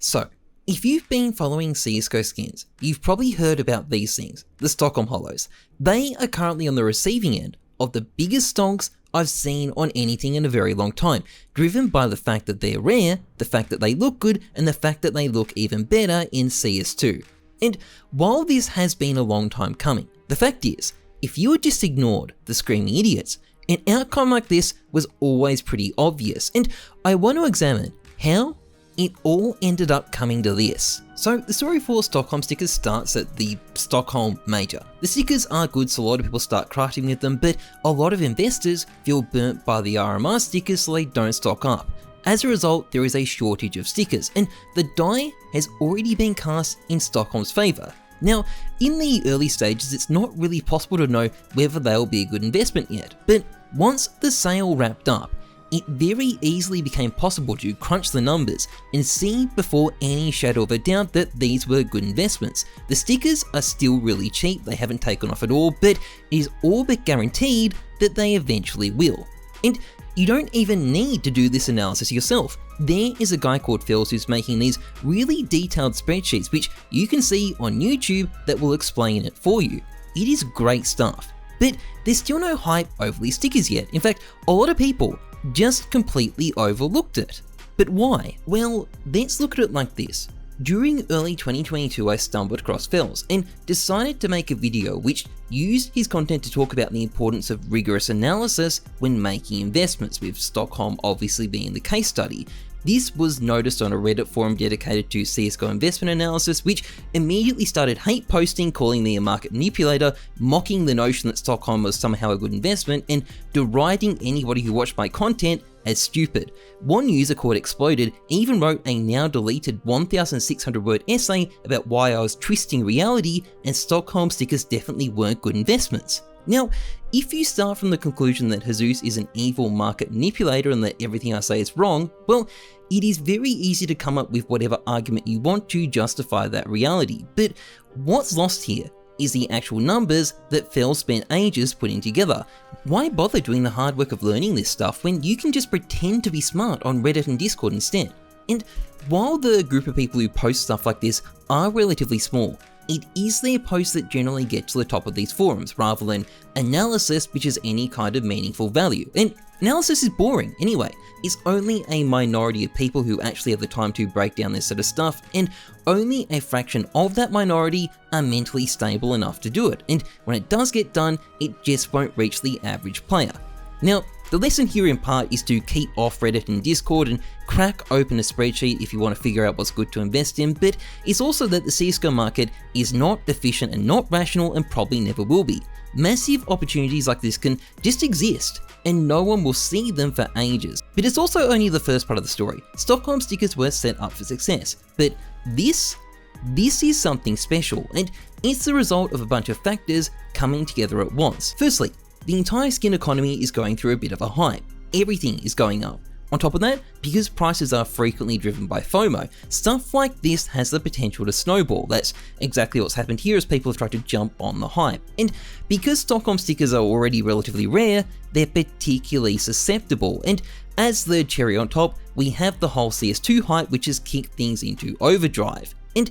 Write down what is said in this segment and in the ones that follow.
So, if you've been following CSGO skins, you've probably heard about these things, the Stockholm Hollows. They are currently on the receiving end of the biggest stonks I've seen on anything in a very long time, driven by the fact that they're rare, the fact that they look good, and the fact that they look even better in CS2. And while this has been a long time coming, the fact is, if you had just ignored the screaming idiots, an outcome like this was always pretty obvious, and I want to examine how it all ended up coming to this. So the story for Stockholm stickers starts at the Stockholm Major. The stickers are good, so a lot of people start crafting with them, but a lot of investors feel burnt by the RMR stickers, so they don't stock up. As a result, there is a shortage of stickers, and the die has already been cast in Stockholm's favour. Now, in the early stages, it's not really possible to know whether they'll be a good investment yet, but once the sale wrapped up, it very easily became possible to crunch the numbers and see before any shadow of a doubt that these were good investments. The stickers are still really cheap, they haven't taken off at all, but it is all but guaranteed that they eventually will. And you don't even need to do this analysis yourself. There is a guy called Phil who's making these really detailed spreadsheets which you can see on YouTube that will explain it for you. It is great stuff, but there's still no hype over these stickers yet. In fact, a lot of people just completely overlooked it. But why? Well, let's look at it like this. During early 2022, I stumbled across Fells and decided to make a video which used his content to talk about the importance of rigorous analysis when making investments, with Stockholm obviously being the case study. This was noticed on a Reddit forum dedicated to CSGO investment analysis, which immediately started hate posting, calling me a market manipulator, mocking the notion that Stockholm was somehow a good investment, and deriding anybody who watched my content as stupid. One user called Exploded even wrote a now deleted 1,600 word essay about why I was twisting reality and Stockholm stickers definitely weren't good investments. Now, if you start from the conclusion that Jesus is an evil market manipulator and that everything I say is wrong, well, it is very easy to come up with whatever argument you want to justify that reality. But what's lost here is the actual numbers that Phil spent ages putting together. Why bother doing the hard work of learning this stuff when you can just pretend to be smart on Reddit and Discord instead? And while the group of people who post stuff like this are relatively small, it is their posts that generally get to the top of these forums, rather than analysis, which is any kind of meaningful value. And analysis is boring anyway. It's only a minority of people who actually have the time to break down this sort of stuff, and only a fraction of that minority are mentally stable enough to do it. And when it does get done, it just won't reach the average player. Now, the lesson here in part is to keep off Reddit and Discord and crack open a spreadsheet if you want to figure out what's good to invest in, but it's also that the CSGO market is not efficient and not rational and probably never will be. Massive opportunities like this can just exist, and no one will see them for ages. But it's also only the first part of the story. Stockholm stickers were set up for success, but this is something special, and it's the result of a bunch of factors coming together at once. Firstly, the entire skin economy is going through a bit of a hype. Everything is going up. On top of that, because prices are frequently driven by FOMO, stuff like this has the potential to snowball. That's exactly what's happened here as people have tried to jump on the hype. And because Stockholm stickers are already relatively rare, they're particularly susceptible. And as the cherry on top, we have the whole CS2 hype, which has kicked things into overdrive. And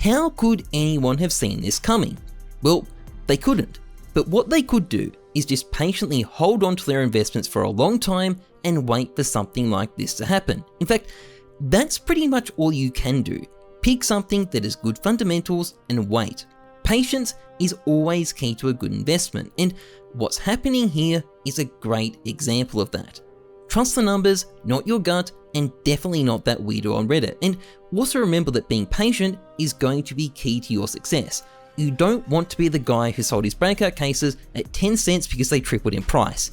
how could anyone have seen this coming? Well, they couldn't. But what they could do is just patiently hold on to their investments for a long time and wait for something like this to happen. In fact, that's pretty much all you can do. Pick something that has good fundamentals and wait. Patience is always key to a good investment, and what's happening here is a great example of that. Trust the numbers, not your gut, and definitely not that weirdo on Reddit. And also remember that being patient is going to be key to your success. You don't want to be the guy who sold his breakout cases at 10 cents because they tripled in price.